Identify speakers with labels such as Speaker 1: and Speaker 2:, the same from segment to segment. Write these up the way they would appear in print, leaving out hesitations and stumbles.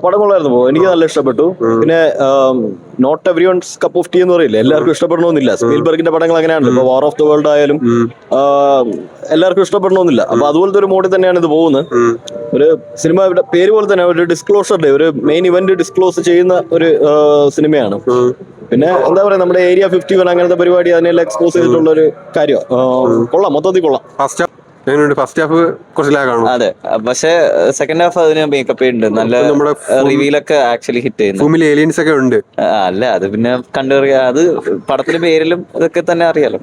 Speaker 1: പടം കൊള്ളായിരുന്നു. എനിക്ക് നല്ല ഇഷ്ടപ്പെട്ടു. പിന്നെ not every once cup of tea എന്ന് പറയില്ല, എല്ലാവർക്കും ഇഷ്ടപ്പെടണമെന്നില്ല. സ്പീൽബർഗിന്റെ പടങ്ങൾ അങ്ങനെയാണല്ലോ. ഇപ്പൊ വാർ ഓഫ് ദ വേൾഡ് ആയാലും എല്ലാവർക്കും ഇഷ്ടപ്പെടണമെന്നില്ല. അപ്പൊ അതുപോലത്തെ ഒരു മോഡിൽ തന്നെയാണ് ഇത് പോകുന്നത്. ഒരു സിനിമയുടെ പേര് പോലെ തന്നെ ഒരു ഡിസ്ക്ലോഷർ ഡേ, ഒരു മെയിൻ ഇവന്റ് ഡിസ്ക്ലോസ് ചെയ്യുന്ന ഒരു സിനിമയാണ്. പിന്നെ എന്താ പറയാ, നമ്മുടെ ഏരിയ 51 അങ്ങനത്തെ പരിപാടി അതിനെല്ലാം എക്സ്പോസ് ചെയ്തിട്ടുള്ള ഒരു കാര്യം. കൊള്ളാം, മൊത്തത്തിൽ കൊള്ളാം.
Speaker 2: ഫസ്റ്റ് ഹാഫ് കുറച്ച് ലാഗാണ്.
Speaker 3: അതെ, പക്ഷെ സെക്കൻഡ് ഹാഫ് അതിന് മേക്കപ്പ് ഉണ്ട്, നല്ല റിവീലൊക്കെ ആക്ച്വലി ഹിറ്റ് ചെയ്യുന്നു.
Speaker 2: ഭൂമിയിൽ ഏലിയൻസ് ഒക്കെ ഉണ്ട്.
Speaker 3: അല്ല, അത് പിന്നെ കണ്ടറിയാം, അത് പടത്തിന്റെ പേരിലും ഇതൊക്കെ തന്നെ അറിയാലോ.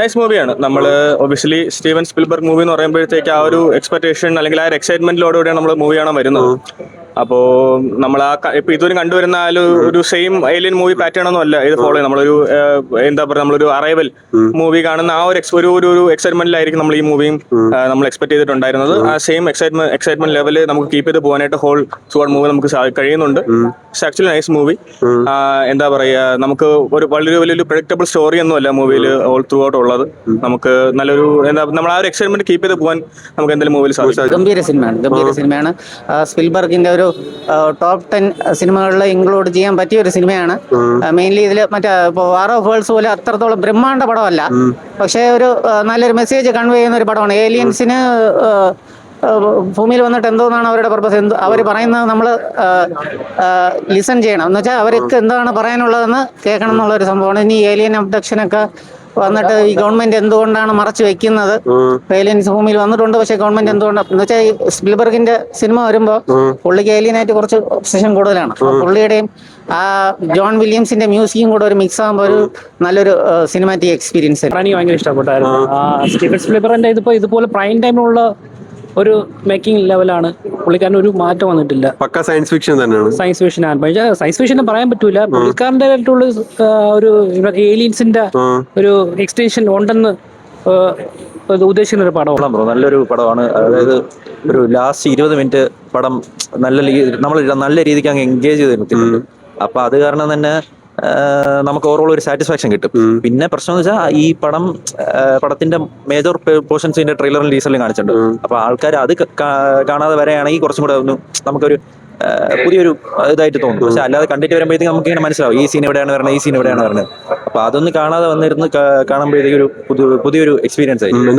Speaker 4: നൈസ് മൂവിയാണ്. നമ്മൾ ഒബിയസ്ലി സ്റ്റീവൻ സ്പിൽബർഗ് മൂവി എന്ന് പറയുമ്പോഴത്തേക്ക് ആ ഒരു എക്സ്പെക്ടേഷൻ അല്ലെങ്കിൽ ആ ഒരു എക്സൈറ്റ്മെന്റിലോടുകൂടിയാണ് നമ്മൾ മൂവി കാണാൻ വരുന്നത്. അപ്പോൾ നമ്മൾ ഇപ്പൊ ഇതുവരെ കണ്ടുവരുന്ന ആ ഒരു സെയിം ഏലിയൻ മൂവി പാറ്റേൺ ഒന്നും അല്ല ഇത് ഫോളോ ചെയ്യുന്നത്. നമ്മളൊരു എന്താ പറയുക, നമ്മളൊരു അറൈവൽ മൂവി കാണുന്ന ആ ഒരു എക്സൈറ്റ്മെന്റിലായിരിക്കും നമ്മൾ ഈ മൂവിയും നമ്മൾ എക്സ്പെക്ട് ചെയ്തിട്ടുണ്ടായിരുന്നത്. ആ സെയിം എക്സൈറ്റ്മെന്റ് ലെവല് നമുക്ക് കീപ്പ് ചെയ്ത് പോകാനായിട്ട് ഹോൾ ത്രൂ മൂവി നമുക്ക് കഴിയുന്നുണ്ട്. It's actually nice movie. എന്താ പറയുക, നമുക്ക് ഒരു വലിയൊരു പ്രഡിക്റ്റബിൾ സ്റ്റോറി ഒന്നും അല്ല മൂവിയിൽ ഓൾ ത്രൂ ഔട്ട് ഉള്ളത്. നമുക്ക് നല്ലൊരു നമ്മൾ ആ ഒരു എക്സൈറ്റ്മെന്റ് കീപ്പ് ചെയ്ത് പോകാൻ നമുക്ക് എന്തെങ്കിലും മൂവിയിൽ സാധിക്കും.
Speaker 5: ഗംഭീര സിനിമയാണ്. സ്പിൽബർഗിന്റെ ഒരു ടോപ്പ് 10 സിനിമകളിൽ ഇൻക്ലൂഡ് ചെയ്യാൻ പറ്റിയ ഒരു സിനിമയാണ്. മെയിൻലി ഇതിൽ മറ്റേ വാർ ഓഫ് വേൾഡ്സ് പോലെ അത്രത്തോളം ബ്രഹ്മാണ്ഡ പടമല്ല, പക്ഷേ ഒരു നല്ലൊരു മെസ്സേജ് കൺവേ ചെയ്യുന്ന ഒരു പടമാണ്. ഏലിയൻസിന് ഭൂമിയിൽ വന്നിട്ട് എന്തോന്നാണ് അവരുടെ പർപ്പസ്, അവർ പറയുന്നത് നമ്മൾ ലിസൺ ചെയ്യണം എന്ന് വെച്ചാൽ അവർക്ക് എന്താണ് പറയാനുള്ളതെന്ന് കേൾക്കണം എന്നുള്ളൊരു സംഭവമാണ്. ഇനി ഏലിയൻ അബ്ഡക്ഷനൊക്കെ വന്നിട്ട് ഈ ഗവൺമെന്റ് എന്തുകൊണ്ടാണ് മറച്ചു വെക്കുന്നത്, ഏലിയൻസ് ഭൂമിയിൽ വന്നിട്ടുണ്ട് പക്ഷെ ഗവൺമെന്റ് എന്തുകൊണ്ടാണ് എന്ന് വെച്ചാൽ ഈ സ്പിൽബർഗിന്റെ സിനിമ വരുമ്പോൾ പുള്ളിക്ക് ഏലിയനായിട്ട് കുറച്ച് ഒബ്സഷൻ കൂടുതലാണ്. പുള്ളിയുടെയും ആ ജോൺ വില്യംസിന്റെ മ്യൂസിക്കും കൂടെ ഒരു മിക്സ് ആകുമ്പോൾ ഒരു നല്ലൊരു സിനിമാറ്റിക് എക്സ്പീരിയൻസ്.
Speaker 6: എനിക്ക് ഭയങ്കര ഇഷ്ടപ്പെട്ടായിരുന്നു. സ്റ്റീവൻ സ്പിൽബർഗിന്റെ ഇതുപോലെ പ്രൈം ടൈമിലുള്ള ഒരു മേക്കിംഗ് ലെവലാണ്. പുള്ളിക്കാരൻ ഒരു മാറ്റം വന്നിട്ടില്ല.
Speaker 2: പക്ക സയൻസ് ഫിക്ഷൻ തന്നെയാണ്.
Speaker 6: സയൻസ് ഫിക്ഷൻ ആണ്, പക്ഷേ സയൻസ് ഫിക്ഷൻ പറയാൻ പറ്റൂല. പുള്ളിക്കാരൻ്റെ ആയിട്ടുള്ള ഒരു ഏലിയൻസിന്റെ ഒരു എക്സ്റ്റൻഷൻ ഉണ്ടെന്ന് ഉദ്ദേശിക്കുന്ന ഒരു പടമാണ്.
Speaker 3: നല്ലൊരു പടമാണ്. അതായത് ഒരു ലാസ്റ്റ് 20 മിനിറ്റ് പടം നമ്മൾ നല്ല രീതിക്ക് അങ്ങ് എൻഗേജ് ചെയ്ത് നിർത്തിയിട്ടുണ്ട്. അപ്പൊ അത് കാരണം തന്നെ നമുക്ക് ഓവറോൾ ഒരു സാറ്റിസ്ഫാക്ഷൻ കിട്ടും. പിന്നെ പ്രശ്നം എന്ന് വെച്ചാൽ ഈ പടത്തിന്റെ മേജർ പോർഷൻസ് ഇതിന്റെ ട്രെയിലറിൽ ടീസറിലും കാണിച്ചിട്ടുണ്ട്. അപ്പൊ ആൾക്കാർ അത് കാണാതെ വരെയാണെങ്കിൽ കുറച്ചും കൂടെ ഒന്ന് നമുക്കൊരു പുതിയൊരു ഇതായിട്ട് തോന്നും. പക്ഷെ അല്ലാതെ കണ്ടിട്ട് വരുമ്പോഴത്തേക്ക് നമുക്ക് ഇങ്ങനെ മനസ്സിലാവും ഈ സീൻ എവിടെയാണ് വരുന്നത്, ഈ സീൻ എവിടെയാണ് വരുന്നത്. അപ്പൊ അതൊന്ന് കാണാതെ വന്നിരുന്ന് കാണുമ്പോഴത്തേക്ക് ഒരു പുതിയൊരു എക്സ്പീരിയൻസ് ആയിരിക്കും.